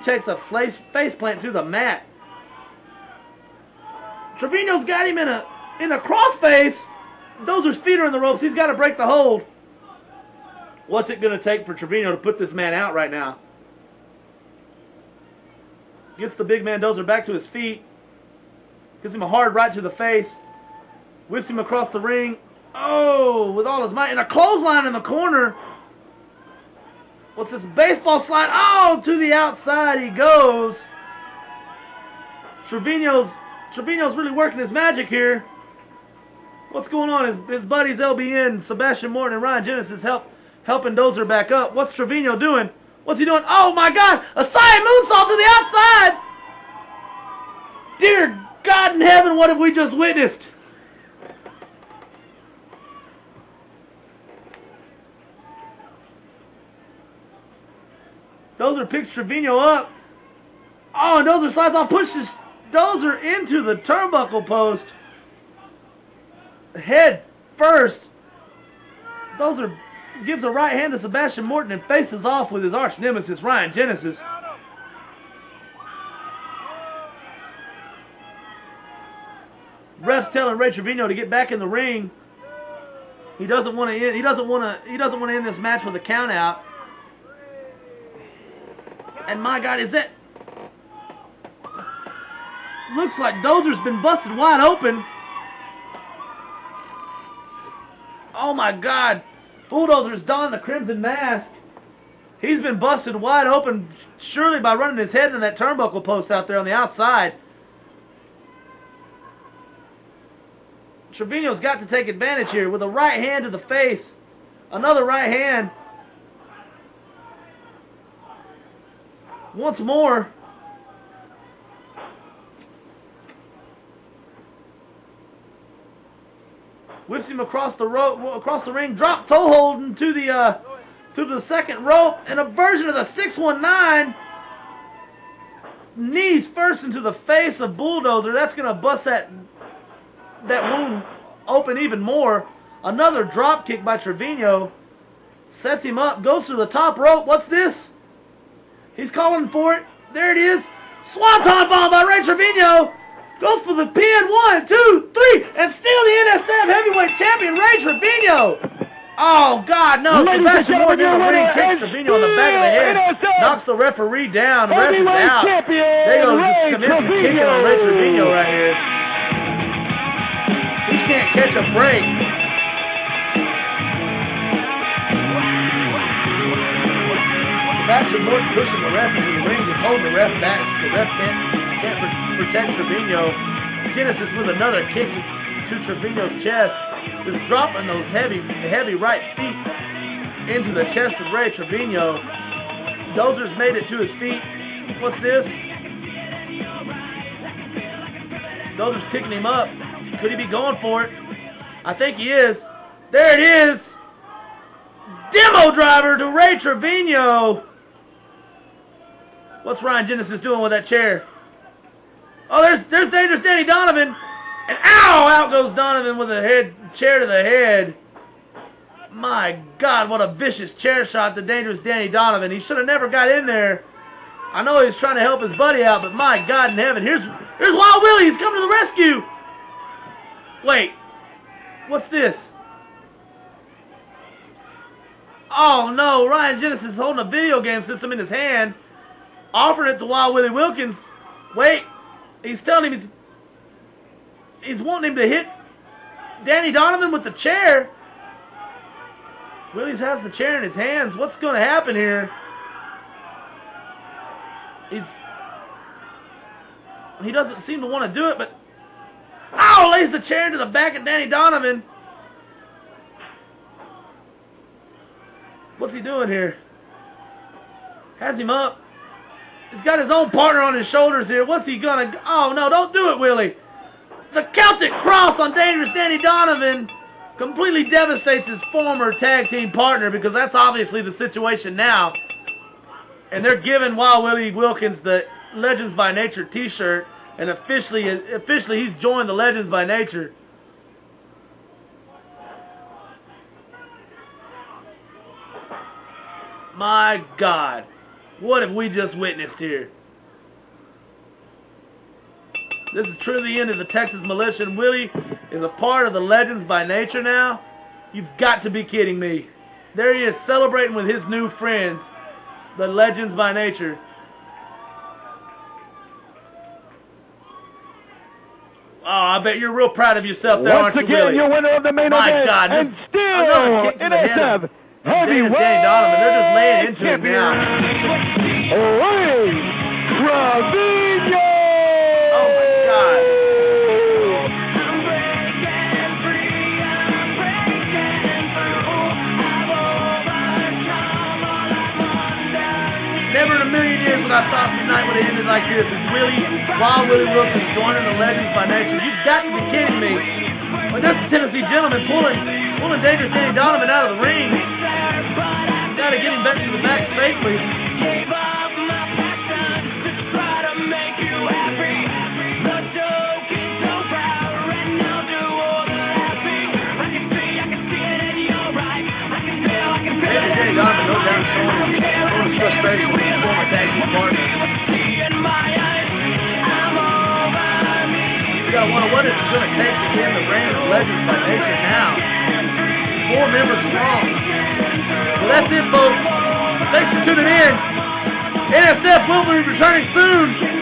takes a face plant to the mat. Trevino's got him in a crossface. Dozer's feet are in the ropes. He's got to break the hold. What's it going to take for Trevino to put this man out right now? Gets the big man Dozer back to his feet. Gives him a hard right to the face. Whips him across the ring. Oh, with all his might. And a clothesline in the corner. What's this baseball slide? Oh, to the outside he goes. Trevino's really working his magic here. What's going on? His buddies LBN, Sebastian Morton, and Ryan Genesis helping Dozer back up. What's Trevino doing? What's he doing? Oh my God! A side moonsault to the outside! Dear God in heaven, what have we just witnessed? Dozer picks Trevino up. Oh, and Dozer slides off, pushes Dozer into the turnbuckle post. Head first. Dozer gives a right hand to Sebastian Morton and faces off with his arch nemesis, Ryan Genesis. Ref's telling Ray Trevino to get back in the ring. He doesn't want to end. He doesn't want to end this match with a count out. And my God, is that? Looks like Dozer's been busted wide open. Oh my God. Bulldozer's donned the crimson mask. He's been busted wide open, surely by running his head into that turnbuckle post out there on the outside. Trevino's got to take advantage here with a right hand to the face. Another right hand. Once more. Whips him across the ring, drop toe holding to the second rope, and a version of the 619. Knees first into the face of Bulldozer. That's gonna bust that wound open even more. Another drop kick by Trevino. Sets him up, goes to the top rope. What's this? He's calling for it. There it is. Swanton bomb by Ray Trevino. Goes for the pin. 1, 2, 3. And still the NSF heavyweight champion, Ray Trevino. Oh, God, no. Sebastian Morton in the ring kicks Trevino on the back of the head. Knocks the referee down. The ref is out. They go just commence kicking on Ray Trevino right here. He can't catch a break. Sebastian Morton pushing the ref into the ring, just holding the ref back. The ref can't protect Trevino. Genesis with another kick to Trevino's chest. Just dropping those heavy right feet into the chest of Ray Trevino. Dozer's made it to his feet. What's this? Dozer's picking him up. Could he be going for it? I think he is. There it is. Demo driver to Ray Trevino. What's Ryan Genesis doing with that chair? Oh, there's Dangerous Danny Donovan. And ow! Out goes Donovan with a chair to the head. My God, what a vicious chair shot to Dangerous Danny Donovan. He should have never got in there. I know he was trying to help his buddy out, but my God in heaven. Here's Wild Willie. He's coming to the rescue. Wait. What's this? Oh no, Ryan Genesis is holding a video game system in his hand, offering it to Wild Willie Wilkins. Wait, he's telling him he's wanting him to hit Danny Donovan with the chair. Willie has the chair in his hands. What's going to happen here? He doesn't seem to want to do it, but ow, lays the chair into the back of Danny Donovan. What's he doing here? Has him up. He's got his own partner on his shoulders here. What's he gonna... Oh, no, don't do it, Willie. The Celtic Cross on Dangerous Danny Donovan completely devastates his former tag team partner, because that's obviously the situation now. And they're giving Wild Willie Wilkins the Legends by Nature t-shirt, and officially he's joined the Legends by Nature. My God. What have we just witnessed here? This is truly the end of the Texas Militia, and Willie is a part of the Legends by Nature now. You've got to be kidding me. There he is celebrating with his new friends, the Legends by Nature. Oh, I bet you're real proud of yourself there, aren't you, Willie? Once again, your winner of the main event, God, and still NSF Heavyweight Donovan. They're just laying into him now. Trevino! Oh my God! Never in a million years would I thought the night would have ended like this. With Wild Willie Wilkins joining the Legends by Nature. You've got to be kidding me. Well, that's a Tennessee gentleman pulling Dangerous Danny Donovan out of the ring. Got to get him back to the back safely. Danny Donovan, no doubt, showing his frustration with his former tag team partner. You gotta wonder what it's going to take to end the reign of Legends by Nature now. 4 members strong. Well, that's it, folks. Thanks for tuning in. NSF will be returning soon.